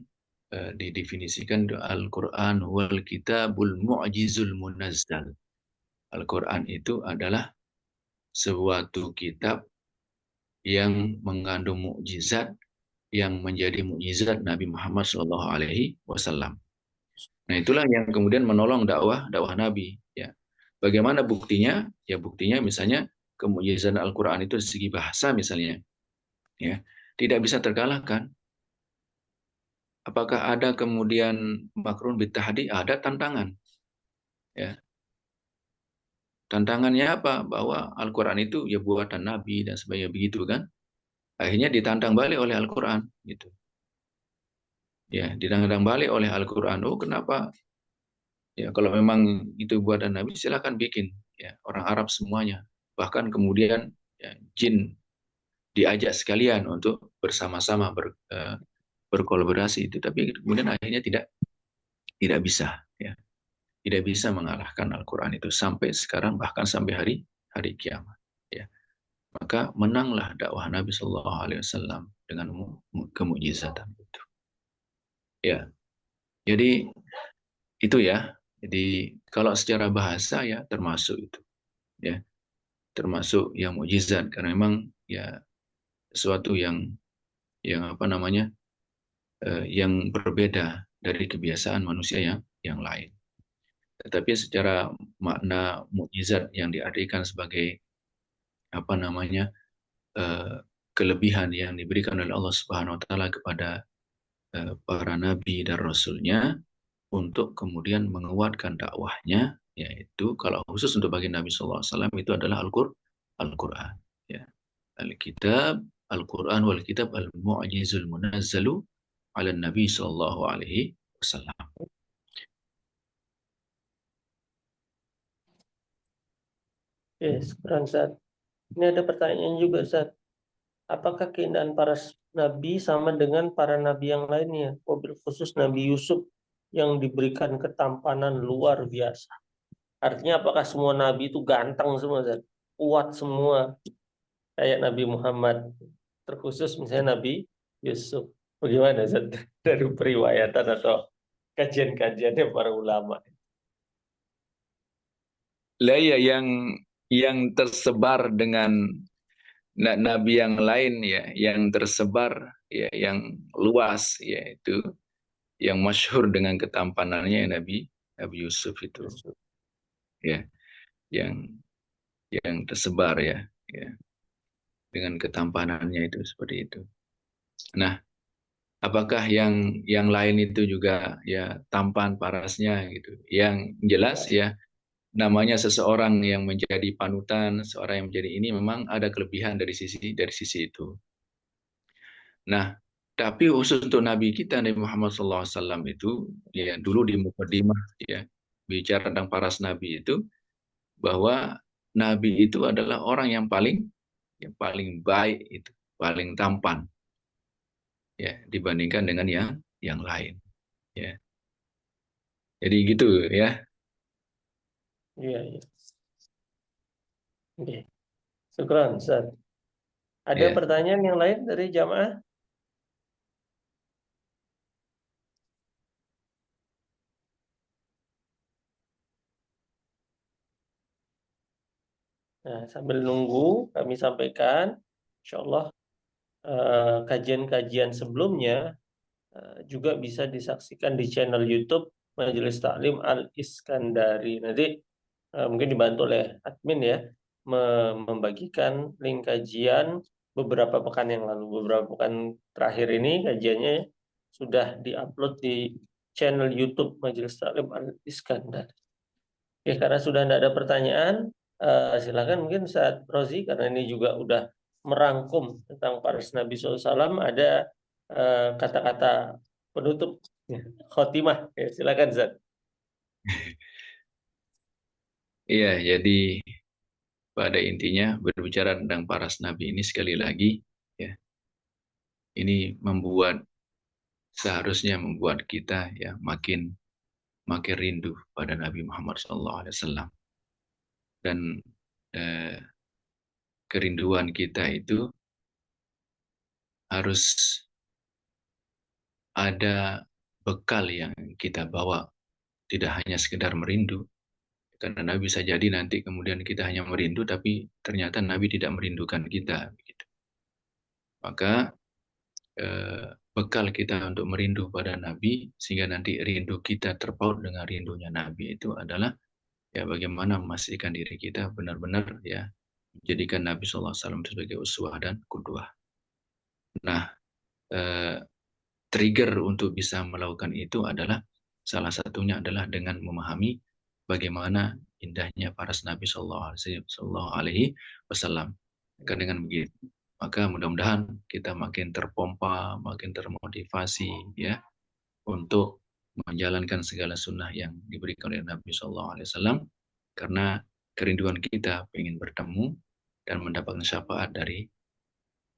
didefinisikan Al-Qur'an wal kitabul mu'jizul munazzal. Al-Quran itu adalah suatu kitab yang mengandung mukjizat yang menjadi mukjizat Nabi Muhammad SAW. Nah, itulah yang kemudian menolong dakwah Nabi. Ya, bagaimana buktinya? Ya, buktinya misalnya kemukjizatan Al-Quran itu dari segi bahasa misalnya, ya tidak bisa terkalahkan. Apakah ada kemudian makrun bitahdi? Ada tantangan. Ya, tantangannya apa? Bahwa Al-Quran itu ya buatan Nabi dan sebagainya begitu kan? Akhirnya ditantang balik oleh Al-Quran gitu. Ya, ditantang balik oleh Al-Quran. Oh, kenapa? Ya, kalau memang itu buatan Nabi, silakan bikin. Ya, orang Arab semuanya. Bahkan kemudian ya, jin diajak sekalian untuk bersama-sama berkolaborasi itu. Tapi kemudian akhirnya tidak bisa. Ya, tidak bisa mengalahkan Al-Quran itu sampai sekarang bahkan sampai hari kiamat. Ya, maka menanglah dakwah Nabi Shallallahu Alaihi Wasallam dengan kemujizatan itu. Ya, Jadi itu ya. Jadi kalau secara bahasa ya termasuk itu ya, termasuk yang mukjizat karena memang ya sesuatu yang apa namanya yang berbeda dari kebiasaan manusia yang lain. Tetapi secara makna mukjizat yang diartikan sebagai apa namanya kelebihan yang diberikan oleh Allah Subhanahu Wa Taala kepada para nabi dan rasulnya untuk kemudian menguatkan dakwahnya, yaitu kalau khusus untuk bagi Nabi SAW itu adalah Al-Quran. Ya. Al-Kitab, Al-Quran wal Kitab al-Mu'jizul Munazzalu ala Nabi Sallallahu Alaihi Wasallam. Yes, keren, Ustaz. Ini ada pertanyaan juga, Ustaz. Apakah keindahan para nabi sama dengan para nabi yang lainnya? Wabil khusus Nabi Yusuf yang diberikan ketampanan luar biasa. Artinya apakah semua nabi itu ganteng semua, Ustaz? Kuat semua kayak Nabi Muhammad? Terkhusus misalnya Nabi Yusuf. Bagaimana, Ustaz? Dari periwayatan atau kajian-kajiannya para ulama? Lah ya yang tersebar dengan nabi yang lain ya, yang tersebar ya, yang luas yaitu yang masyhur dengan ketampanannya Nabi Yusuf itu Yusuf. ya, yang tersebar ya dengan ketampanannya itu seperti itu. Nah, apakah yang lain itu juga ya tampan parasnya gitu? Yang jelas Ya, ya namanya seseorang yang menjadi panutan, seorang yang menjadi ini memang ada kelebihan dari sisi itu. Nah, tapi khusus untuk Nabi kita Nabi Muhammad SAW itu ya dulu di mukadimah ya bicara tentang paras Nabi itu bahwa Nabi itu adalah orang yang paling baik itu, paling tampan ya dibandingkan dengan yang lain ya. Jadi gitu ya. iya, iya. Oke. Syukran, Ustaz. Ada Ya. pertanyaan yang lain dari jamaah? Nah, sambil nunggu kami sampaikan, insya Allah kajian-kajian sebelumnya juga bisa disaksikan di channel YouTube Majelis Taklim Al Iskandari. Nanti mungkin dibantu oleh admin ya, membagikan link kajian beberapa pekan yang lalu. Beberapa pekan terakhir ini kajiannya sudah diupload di channel YouTube Majelis Taklim Al Iskandari. Oke, karena sudah tidak ada pertanyaan, silakan mungkin Ustaz Rozi, karena ini juga udah merangkum tentang paras Nabi SAW, ada kata-kata penutup, khotimah. Ya, silakan Ustaz. Iya, jadi pada intinya berbicara tentang paras Nabi ini sekali lagi ya, ini seharusnya membuat kita ya makin makin rindu pada Nabi Muhammad SAW dan eh, kerinduan kita itu harus ada bekal yang kita bawa, tidak hanya sekedar merindu. Karena Nabi bisa jadi nanti kemudian kita hanya merindu, tapi ternyata Nabi tidak merindukan kita. Begitu. Maka bekal kita untuk merindu pada Nabi, sehingga nanti rindu kita terpaut dengan rindunya Nabi itu adalah ya bagaimana memastikan diri kita benar-benar ya menjadikan Nabi SAW sebagai uswah dan qudwah. Nah, eh, trigger untuk bisa melakukan itu adalah salah satunya adalah dengan memahami bagaimana indahnya paras Nabi Shallallahu Alaihi Wasallam. Karena dengan begitu, maka mudah-mudahan kita makin terpompa, makin termotivasi ya untuk menjalankan segala sunnah yang diberikan oleh Nabi Shallallahu Alaihi Wasallam karena kerinduan kita ingin bertemu dan mendapatkan syafaat dari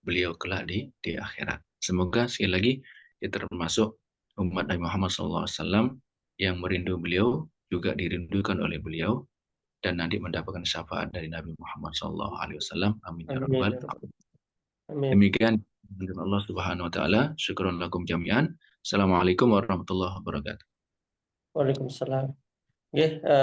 beliau kelak di akhirat. Semoga sekali lagi kita termasuk umat Nabi Muhammad SAW yang merindu beliau, juga dirindukan oleh beliau, dan nanti mendapatkan syafaat dari Nabi Muhammad SAW. Amin ya Amin. rabbal Ya alamin. Rabbal. Amin. Demikian dengan Allah Subhanahu wa taala. Syukran lakum jami'an. Assalamualaikum warahmatullahi wabarakatuh. Waalaikumsalam. Nggih,